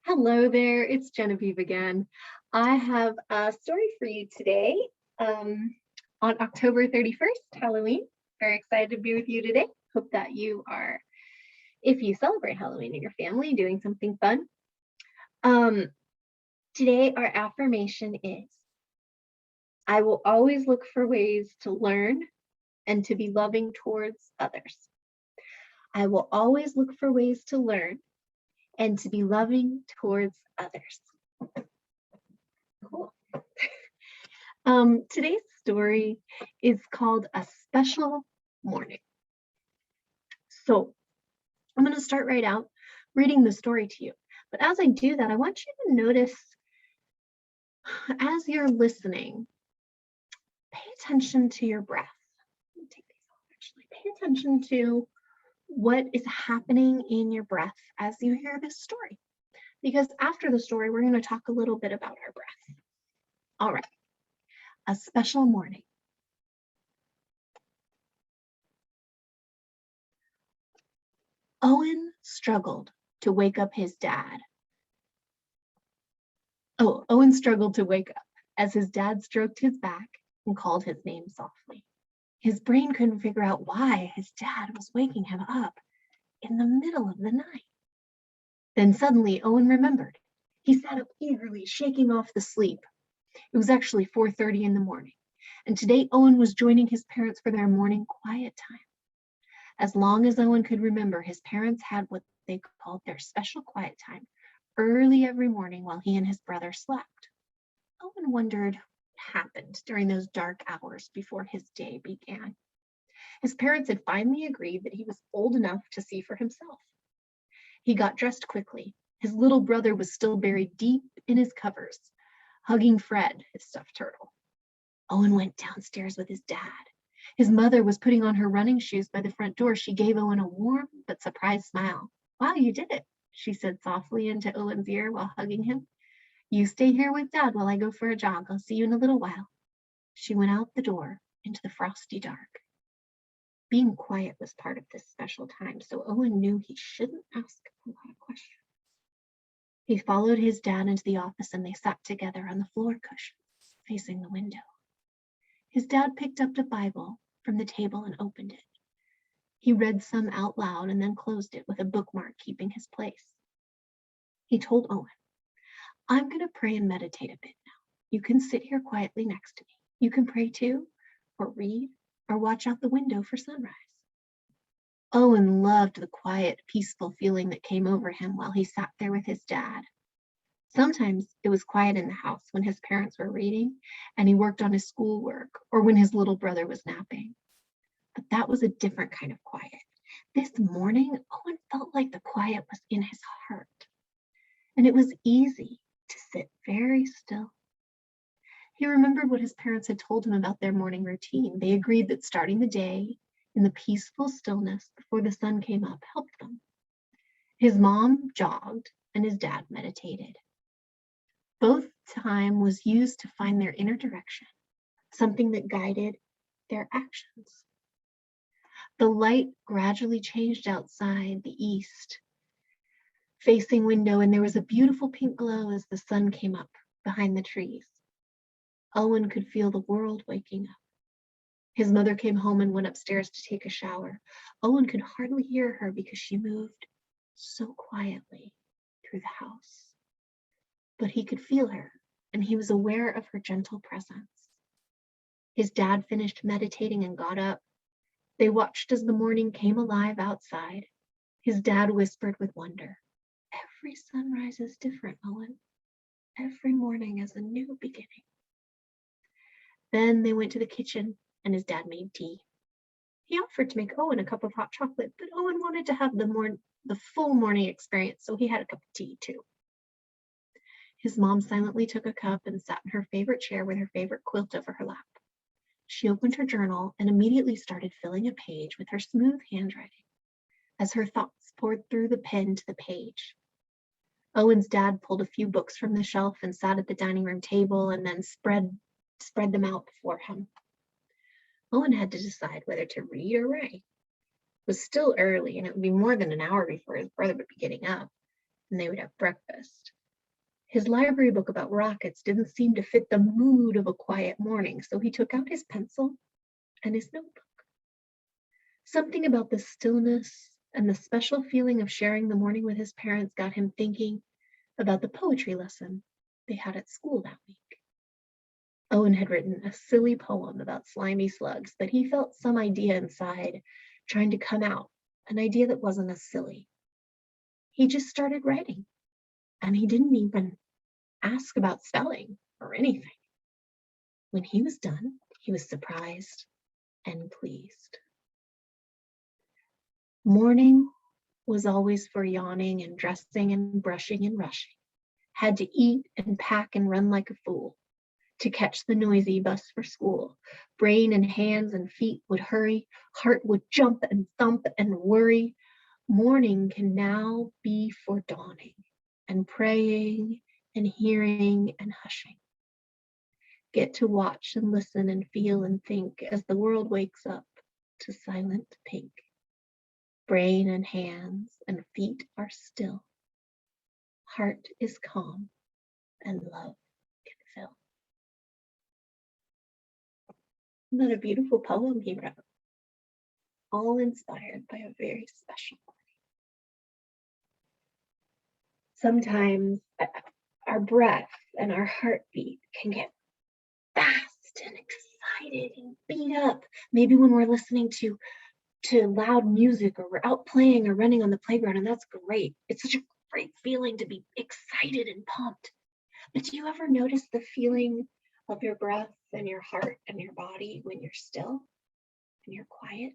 Hello there, it's Genevieve again. I have a story for you today on October 31st, Halloween. Very excited to be with you today. Hope that you are, if you celebrate Halloween in your family, doing something fun. Um, Today, our affirmation is I will always look for ways to learn and to be loving towards others. I will always look for ways to learn and to be loving towards others. Cool. Today's story is called A Special Morning. So I'm going to start right out reading the story to you. But as I do that, I want you to notice as you're listening, pay attention to your breath. Let me take these off actually. Pay attention to what is happening in your breath as you hear this story. Because after the story, we're going to talk a little bit about our breath. All right. A special morning. Owen struggled to wake up his dad. Owen struggled to wake up as his dad stroked his back and called his name softly. His brain couldn't figure out why his dad was waking him up in the middle of the night. Then suddenly Owen remembered. He sat up eagerly, shaking off the sleep. It was actually 4:30 in the morning, and today Owen was joining his parents for their morning quiet time. As long as Owen could remember, his parents had what they called their special quiet time early every morning while he and his brother slept. Owen wondered what happened during those dark hours before his day began. His parents had finally agreed that he was old enough to see for himself. He got dressed quickly. His little brother was still buried deep in his covers, hugging Fred, his stuffed turtle. Owen went downstairs with his dad. His mother was putting on her running shoes by the front door. She gave Owen a warm but surprised smile. "Wow, you did it," she said softly into Owen's ear while hugging him. "You stay here with Dad while I go for a jog. I'll see you in a little while." She went out the door into the frosty dark. Being quiet was part of this special time, so Owen knew he shouldn't ask a lot of questions. He followed his dad into the office and they sat together on the floor cushions facing the window. His dad picked up the Bible from the table and opened it. He read some out loud and then closed it with a bookmark keeping his place. He told Owen, "I'm going to pray and meditate a bit now. You can sit here quietly next to me. You can pray too, or read, or watch out the window for sunrise." Owen loved the quiet, peaceful feeling that came over him while he sat there with his dad. Sometimes it was quiet in the house when his parents were reading and he worked on his schoolwork or when his little brother was napping. But that was a different kind of quiet. This morning, Owen felt like the quiet was in his heart. And it was easy to sit very still. He remembered what his parents had told him about their morning routine. They agreed that starting the day in the peaceful stillness before the sun came up helped them. His mom jogged and his dad meditated. Both time was used to find their inner direction, something that guided their actions. The light gradually changed outside the east facing window, and there was a beautiful pink glow as the sun came up behind the trees. Owen could feel the world waking up. His mother came home and went upstairs to take a shower. Owen could hardly hear her because she moved so quietly through the house. But he could feel her, and he was aware of her gentle presence. His dad finished meditating and got up. They watched as the morning came alive outside. His dad whispered with wonder, "Every sunrise is different, Owen. Every morning is a new beginning." Then they went to the kitchen and his dad made tea. He offered to make Owen a cup of hot chocolate, but Owen wanted to have the full morning experience, so he had a cup of tea too. His mom silently took a cup and sat in her favorite chair with her favorite quilt over her lap. She opened her journal and immediately started filling a page with her smooth handwriting as her thoughts poured through the pen to the page. Owen's dad pulled a few books from the shelf and sat at the dining room table and then spread them out before him. Owen had to decide whether to read or write. It was still early and it would be more than an hour before his brother would be getting up. and they would have breakfast. His library book about rockets didn't seem to fit the mood of a quiet morning, so he took out his pencil and his notebook. Something about the stillness and the special feeling of sharing the morning with his parents got him thinking about the poetry lesson they had at school that week. Owen had written a silly poem about slimy slugs, but he felt some idea inside trying to come out, an idea that wasn't as silly. He just started writing, and he didn't even ask about spelling or anything. When he was done, he was surprised and pleased. Morning was always for yawning and dressing and brushing and rushing. Had to eat and pack and run like a fool to catch the noisy bus for school. Brain and hands and feet would hurry, heart would jump and thump and worry. Morning can now be for dawning and praying and hearing and hushing. Get to watch and listen and feel and think as the world wakes up to silent pink. Brain and hands and feet are still. Heart is calm and love can fill. Isn't that a beautiful poem he wrote? All inspired by a very special morning. Sometimes our breath and our heartbeat can get fast and excited and beat up. Maybe when we're listening to loud music, or we're out playing or running on the playground, and that's great. It's such a great feeling to be excited and pumped. But do you ever notice the feeling of your breath and your heart and your body when you're still and you're quiet?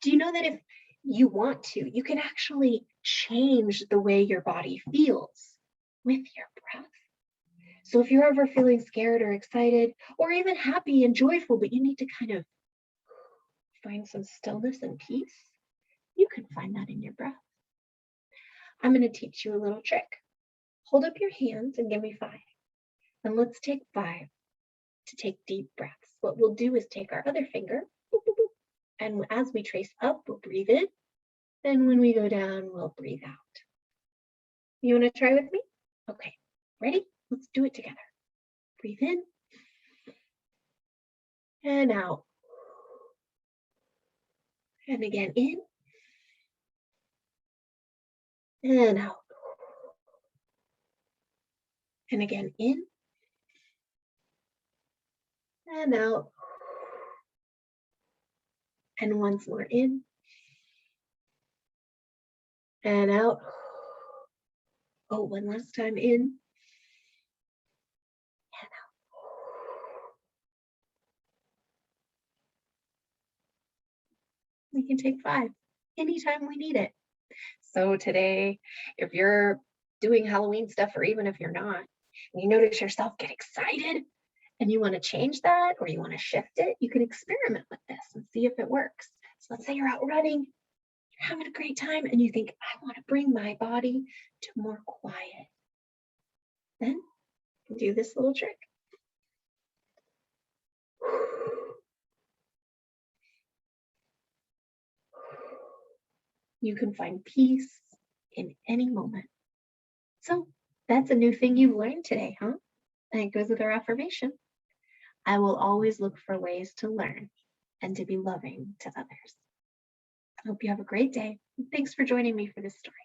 Do you know that if you want to, you can actually change the way your body feels with your breath? So if you're ever feeling scared or excited or even happy and joyful, but you need to kind of find some stillness and peace, you can find that in your breath. I'm going to teach you a little trick. Hold up your hands and give me 5. And let's take 5 to take deep breaths. What we'll do is take our other finger, boop, boop, boop, and as we trace up, we'll breathe in. Then when we go down, we'll breathe out. You want to try with me? Okay, ready? Let's do it together. Breathe in and out. And again, in and out. And again, in and out. And once more, in and out. Oh, one last time, in and out. We can take 5 anytime we need it. So today, if you're doing Halloween stuff, or even if you're not, and you notice yourself get excited and you want to change that or you want to shift it, you can experiment with this and see if it works. So let's say you're out running, you're having a great time, and you think, I want to bring my body to more quiet. Then do this little trick. You can find peace in any moment. So that's a new thing you've learned today, huh? And it goes with our affirmation. I will always look for ways to learn and to be loving to others. I hope you have a great day. Thanks for joining me for this story.